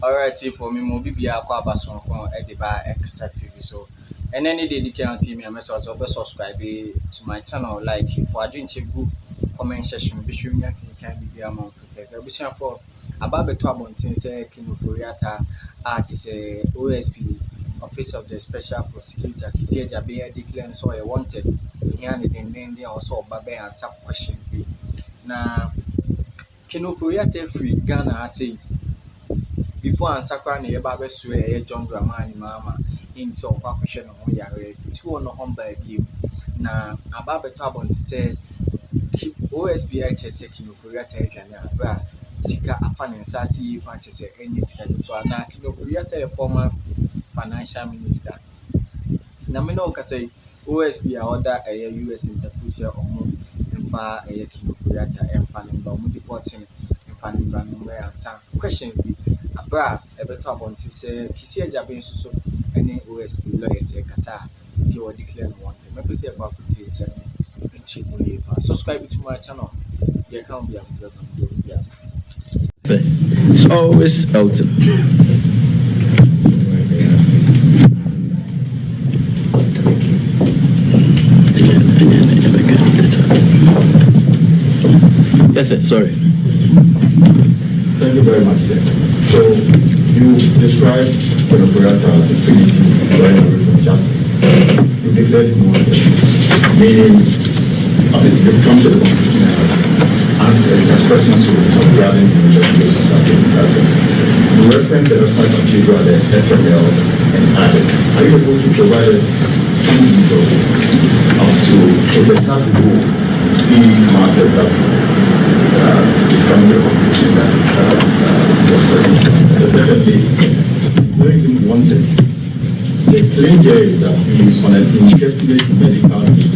Alright, for me, mo be a kwa bason ko e de ba extra TV so. And any dedicated team members also be subscribe to my channel like for adwin group comment section be sure me can be there amount for be sure for about the abontin say Kino Koreata art is a OSP Office of the Special Prosecutor here be declare so I wanted here and then they also babe answer questions be na Kino Koreata free Ghana I say before answer kwa na yeba be so e John Dramani mama in so kwa kwhwe no ho yare ti wo no ho ba bi na aba beto abon say OSB HSK Kino Korea territory na bra sika afa ne nsase yi fa chese enyi sika to na Kino Korea former financial minister na me no ka say OSB a order US intèrpol say omo mfa Kino Korea mfa ne ba omo deporting mfa ne ba no answer questions bi abra ebeto abon say kisi ajabe nsuso any OSP lawyers kasa see what declare one thing maybe say about it subscribe to my channel you can't be a yes it's always Elton. Yes sir, sorry. Thank you very much, sir. So you described Deportated as a trinity running away from justice. You declared him wanted, meaning you've come to the conclusion as persons who are regarding the investigations that have been started. You reference the National Cathedral, the SML, and others. Are you able to provide us some details as to his exact role in this matter that you've come to the conclusion that was present? Secondly, during him wanted, the claim there is that he is on an indefinite medical leave.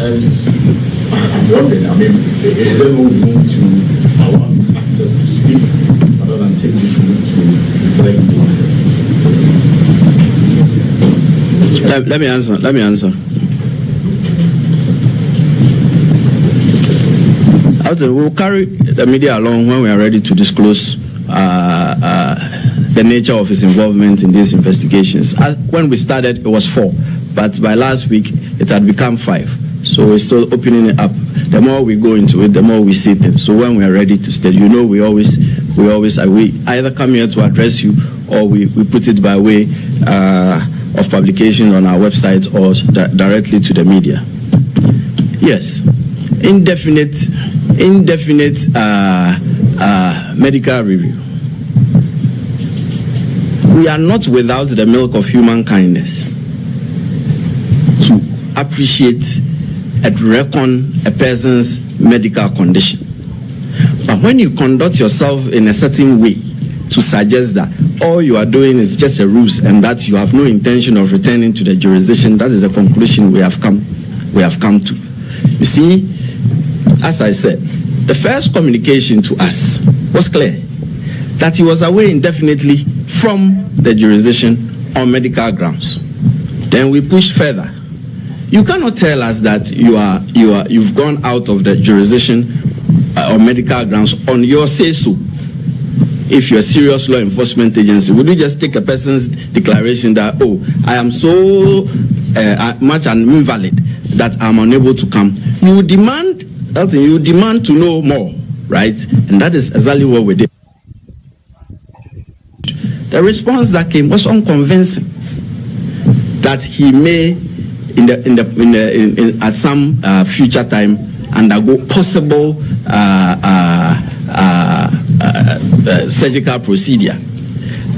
And I'm wondering, I mean, is there no room to allow access to speak rather than take this room to claim wanted? Let me answer. We'll carry the media along when we are ready to disclose the nature of his involvement in these investigations. When we started, it was 4, but by last week, it had become 5. So we're still opening it up. The more we go into it, the more we see things. So when we are ready to state, you know, we either come here to address you or we put it by way of publication on our website or directly to the media. Yes, indefinite medical review. We are not without the milk of human kindness to appreciate and reckon a person's medical condition. But when you conduct yourself in a certain way to suggest that all you are doing is just a ruse and that you have no intention of returning to the jurisdiction, that is the conclusion we have come to. You see, as I said, the first communication to us was clear that he was away indefinitely from the jurisdiction on medical grounds. Then we pushed further. You cannot tell us that you've gone out of the jurisdiction on medical grounds on your say-so. If you're a serious law enforcement agency, would you just take a person's declaration that, oh, I am so much an invalid that I'm unable to come? You demand to know more, right? And that is exactly what we did. The response that came was unconvincing. That he may, at some future time, undergo possible surgical procedure.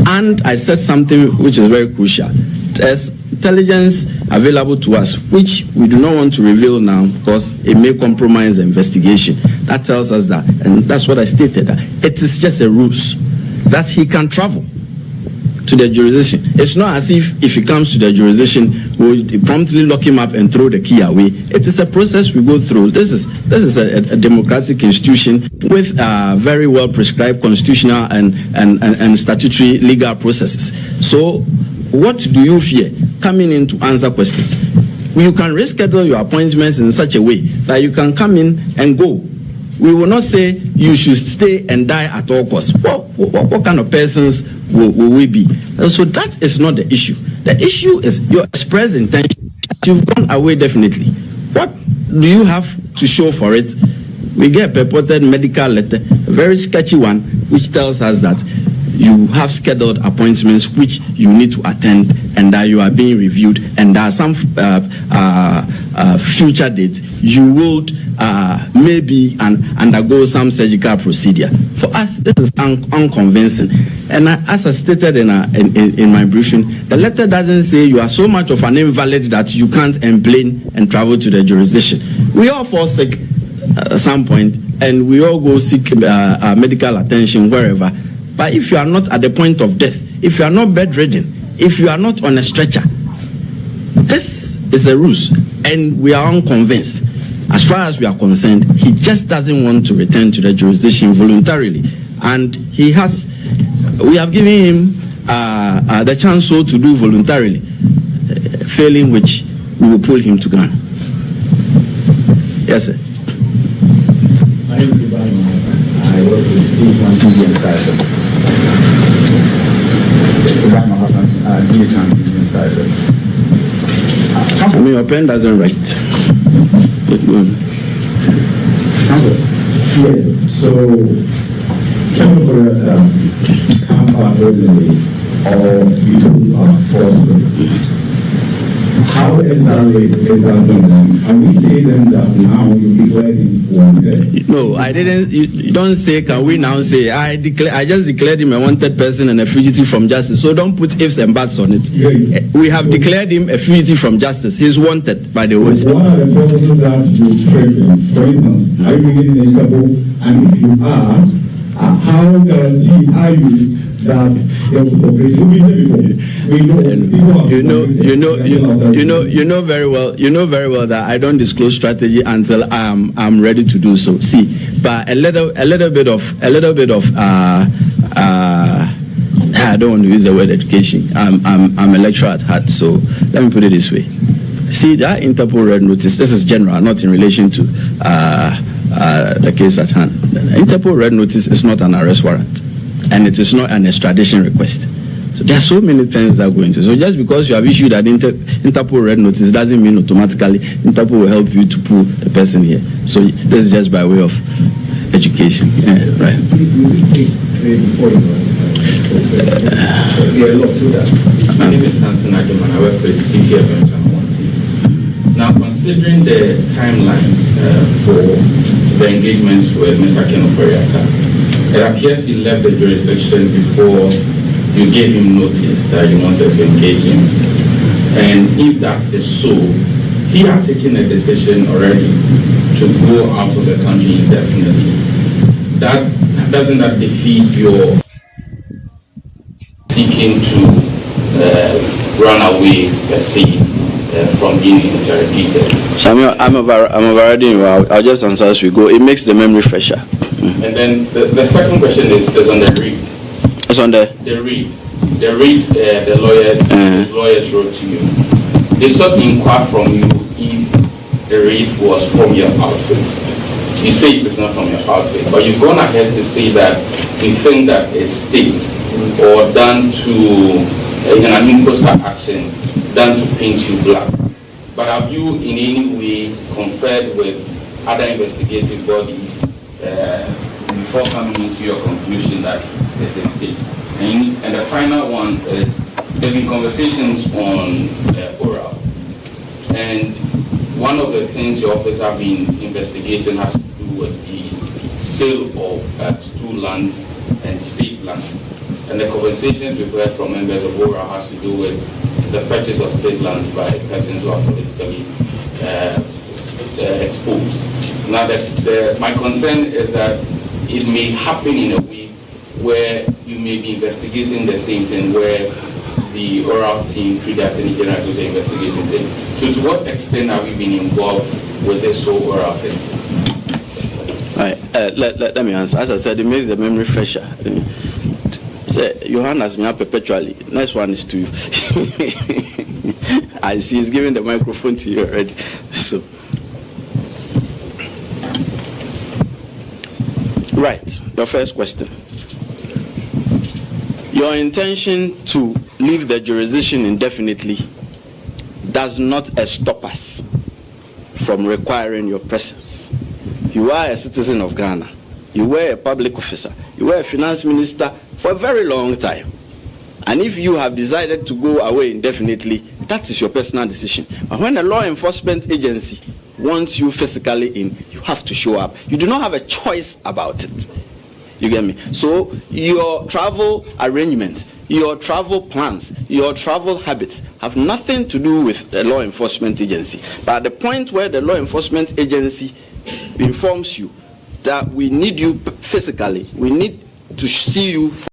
And I said something which is very crucial. There's intelligence available to us, which we do not want to reveal now because it may compromise the investigation. That tells us that, and that's what I stated, that it is just a ruse that he can travel to the jurisdiction. It's not as if he comes to the jurisdiction, we'll promptly lock him up and throw the key away. It is a process we go through. This is a democratic institution with very well prescribed constitutional and statutory legal processes. So what do you fear coming in to answer questions? You can reschedule your appointments in such a way that you can come in and go we will not say you should stay and die at all costs. What kind of persons will we be? So that is not the issue. The issue is your express intention. You've gone away definitely. What do you have to show for it? We get a purported medical letter, a very sketchy one, which tells us that you have scheduled appointments which you need to attend and that you are being reviewed, and there are some future dates you would maybe undergo some surgical procedure. For us, this is unconvincing. And as I stated in my briefing, the letter doesn't say you are so much of an invalid that you can't complain and travel to the jurisdiction. We all fall sick at some point, and we all go seek medical attention wherever. But if you are not at the point of death, if you are not bedridden, if you are not on a stretcher, this is a ruse, and we are unconvinced. As far as we are concerned, he just doesn't want to return to the jurisdiction voluntarily, and we have given him the chance so to do voluntarily, failing which we will pull him to Ghana. Yes, sir. I work with Steve on TV and Cyber. I mean, your pen doesn't write. Yes, so chemicals come out readily or you are forceful. How exactly is that done? And we say then that now you declare him wanted? No, I didn't. You don't say, can we now say, I just declared him a wanted person and a fugitive from justice. So don't put ifs and buts on it. Yeah. We have declared him a fugitive from justice. He's wanted by the Holy Spirit. What are the purposes that you threaten? For instance, are you beginning in trouble? And if you are, how guaranteed are you that there will be cooperation? We know very well that I don't disclose strategy until I'm ready to do so. See, but a little bit of I don't want to use the word education. I'm a lecturer at heart, so let me put it this way. See, that Interpol red notice, this is general, not in relation to the case at hand. The Interpol red notice is not an arrest warrant, and it is not an extradition request. So there are so many things that go into it. So just because you have issued an Interpol red notice doesn't mean automatically Interpol will help you to pull the person here. So this is just by way of education. Yeah, right. My name is Hansen Agaman. I work for the City of Now, considering the timelines for the engagements with Mr. Ken Ofori-Atta, it appears he left the jurisdiction before you gave him notice that you wanted to engage him. And if that is so, he had taken a decision already to go out of the country indefinitely. Doesn't that defeat your seeking to run away, let's say, from being interrogated? Samuel, I'm overriding you. I'll just answer as we go. It makes the memory fresher. And then the second question is on the read. It's on the read. The read the lawyers wrote to you. They sought to inquire from you if the read was from your outfit. You say it is not from your outfit, but you've gone ahead to say that you think that it's staged or done to an imposter action done to paint you black. But have you in any way compared with other investigative bodies before coming into your conclusion that it's a state? And the final one is, there have been conversations on oral, and one of the things your office have been investigating has to do with the sale of stool lands and state lands. And the conversations we've heard from members of oral has to do with the purchase of state lands by persons who are politically exposed. Now, my concern is that it may happen in a way where you may be investigating the same thing, where the oral team, through the Attorney General, is investigating the same. So to what extent have you been involved with this whole oral thing? Right. Let me answer. As I said, it makes the memory fresher. Johan has been up perpetually. Next one is to you. I see he's giving the microphone to you already. So Right. Your first question. Your intention to leave the jurisdiction indefinitely does not stop us from requiring your presence. You are a citizen of Ghana. You were a public officer. You were a finance minister for a very long time. And if you have decided to go away indefinitely, that is your personal decision. But when a law enforcement agency wants you physically in, you have to show up. You do not have a choice about it. You get me? So your travel arrangements, your travel plans, your travel habits have nothing to do with the law enforcement agency. But at the point where the law enforcement agency informs you that we need you physically, we need to see you